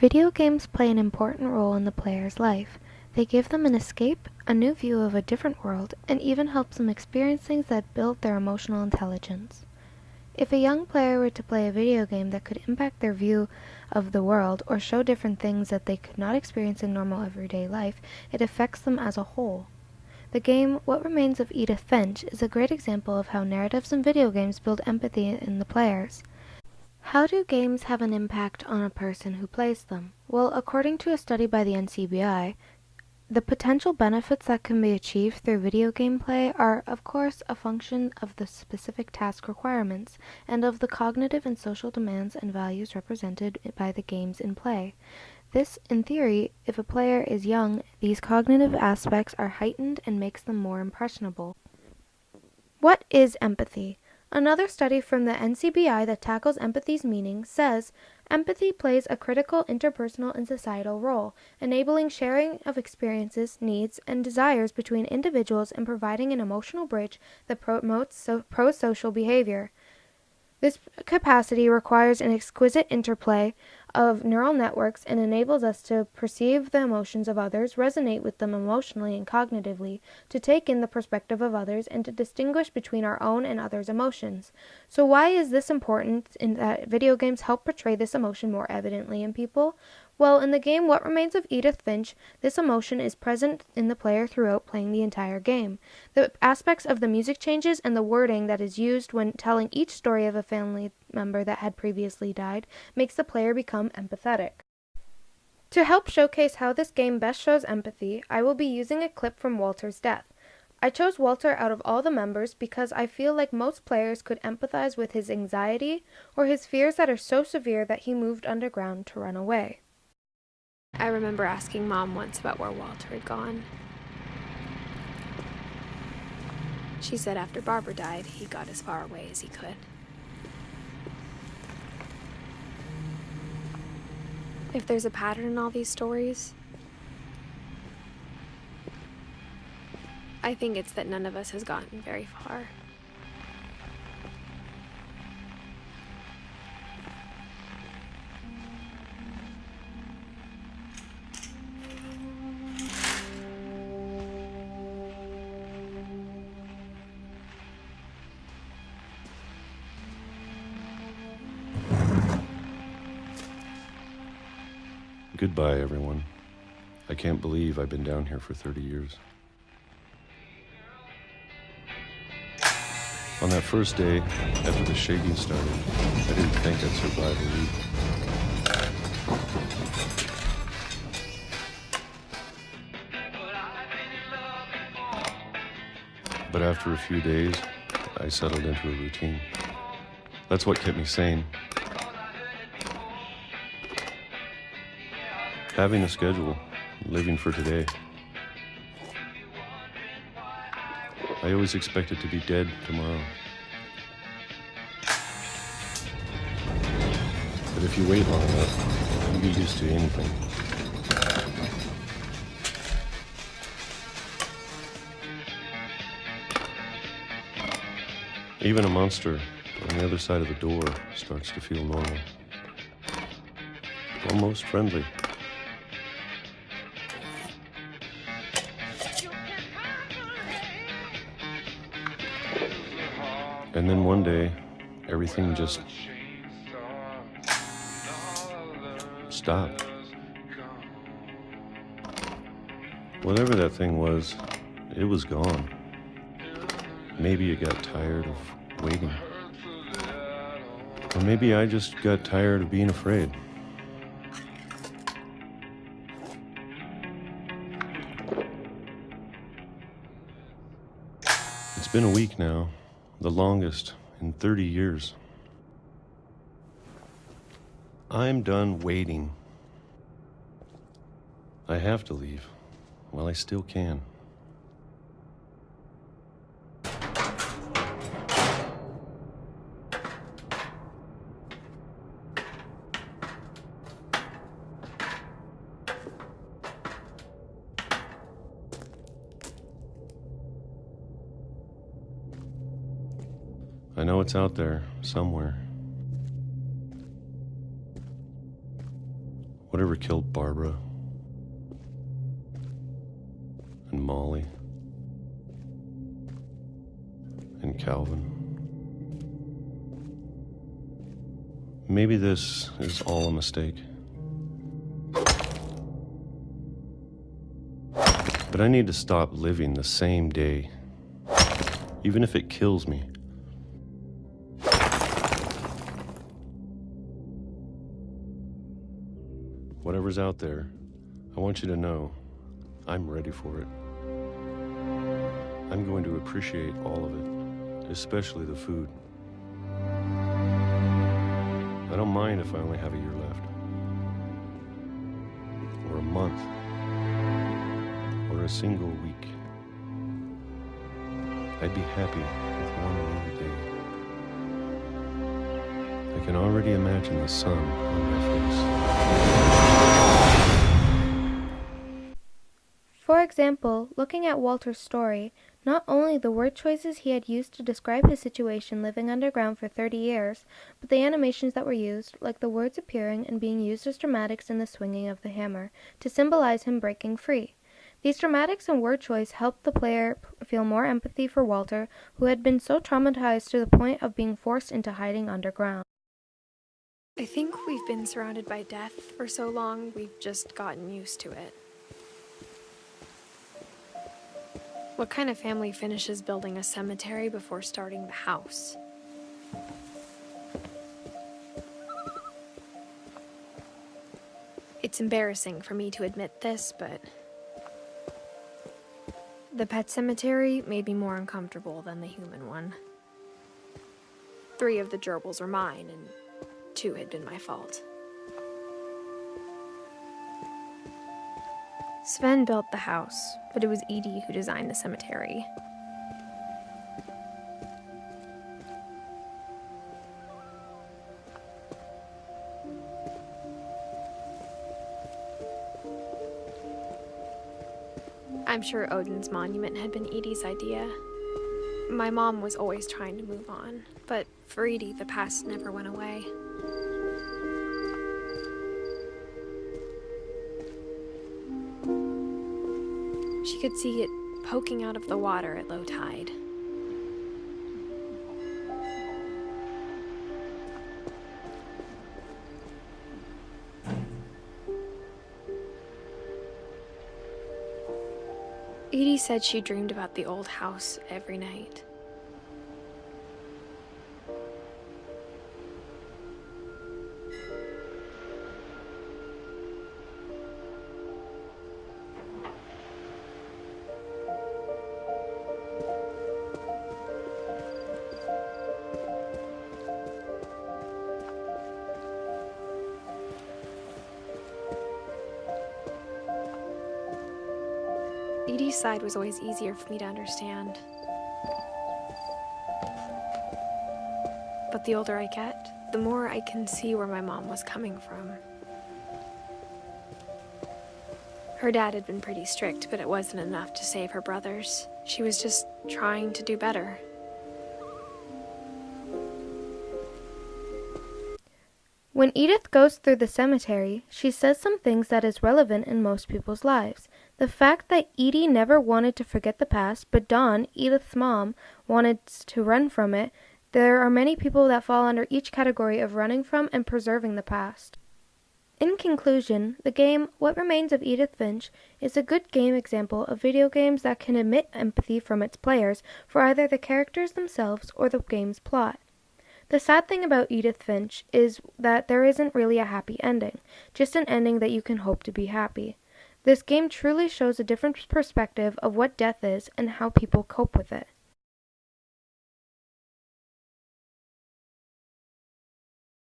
Video games play an important role in the player's life. They give them an escape, a new view of a different world, and even help them experience things that build their emotional intelligence. If a young player were to play a video game that could impact their view of the world or show different things that they could not experience in normal everyday life, it affects them as a whole. The game What Remains of Edith Finch is a great example of how narratives in video games build empathy in the players. How do games have an impact on a person who plays them? Well, according to a study by the NCBI, the potential benefits that can be achieved through video game play are, of course, a function of the specific task requirements and of the cognitive and social demands and values represented by the games in play. This, in theory, if a player is young, these cognitive aspects are heightened and makes them more impressionable. What is empathy? Another study from the NCBI that tackles empathy's meaning says, empathy plays a critical interpersonal and societal role, enabling sharing of experiences, needs, and desires between individuals and providing an emotional bridge that promotes pro-social behavior. This capacity requires an exquisite interplay of neural networks and enables us to perceive the emotions of others, resonate with them emotionally and cognitively, to take in the perspective of others, and to distinguish between our own and others' emotions. So why is this important in that video games help portray this emotion more evidently in people? Well, in the game What Remains of Edith Finch, this emotion is present in the player throughout playing the entire game. The aspects of the music changes and the wording that is used when telling each story of a family member that had previously died makes the player become empathetic. To help showcase how this game best shows empathy, I will be using a clip from Walter's death. I chose Walter out of all the members because I feel like most players could empathize with his anxiety or his fears that are so severe that he moved underground to run away. I remember asking Mom once about where Walter had gone. She said after Barbara died, he got as far away as he could. If there's a pattern in all these stories, I think it's that none of us has gotten very far. Goodbye, everyone. I can't believe I've been down here for 30 years. On that first day, after the shaking started, I didn't think I'd survive a week. But after a few days, I settled into a routine. That's what kept me sane. Having a schedule, living for today. I always expected to be dead tomorrow. But if you wait long enough, you get used to anything. Even a monster on the other side of the door starts to feel normal. Almost friendly. And then one day, everything just stopped. Whatever that thing was, it was gone. Maybe it got tired of waiting. Or maybe I just got tired of being afraid. It's been a week now. The longest in 30 years. I'm done waiting. I have to leave while I still can. I know it's out there, somewhere. Whatever killed Barbara and Molly and Calvin. Maybe this is all a mistake. But I need to stop living the same day, even if it kills me. Whatever's out there, I want you to know I'm ready for it. I'm going to appreciate all of it, especially the food. I don't mind if I only have a year left, or a month, or a single week. I'd be happy with one more day. I can already imagine the sun on my face. For example, looking at Walter's story, not only the word choices he had used to describe his situation living underground for 30 years, but the animations that were used, like the words appearing and being used as dramatics in the swinging of the hammer, to symbolize him breaking free. These dramatics and word choice helped the player feel more empathy for Walter, who had been so traumatized to the point of being forced into hiding underground. I think we've been surrounded by death for so long, we've just gotten used to it. What kind of family finishes building a cemetery before starting the house? It's embarrassing for me to admit this, but the pet cemetery made me more uncomfortable than the human one. 3 of the gerbils are mine, and 2 had been my fault. Sven built the house, but it was Edie who designed the cemetery. I'm sure Odin's monument had been Edie's idea. My mom was always trying to move on, but for Edie, the past never went away. She could see it poking out of the water at low tide. Edie said she dreamed about the old house every night. Edie's side was always easier for me to understand. But the older I get, the more I can see where my mom was coming from. Her dad had been pretty strict, but it wasn't enough to save her brothers. She was just trying to do better. When Edith goes through the cemetery, she says some things that is relevant in most people's lives. The fact that Edie never wanted to forget the past, but Dawn, Edith's mom, wanted to run from it. There are many people that fall under each category of running from and preserving the past. In conclusion, the game What Remains of Edith Finch is a good game example of video games that can emit empathy from its players for either the characters themselves or the game's plot. The sad thing about Edith Finch is that there isn't really a happy ending, just an ending that you can hope to be happy. This game truly shows a different perspective of what death is and how people cope with it.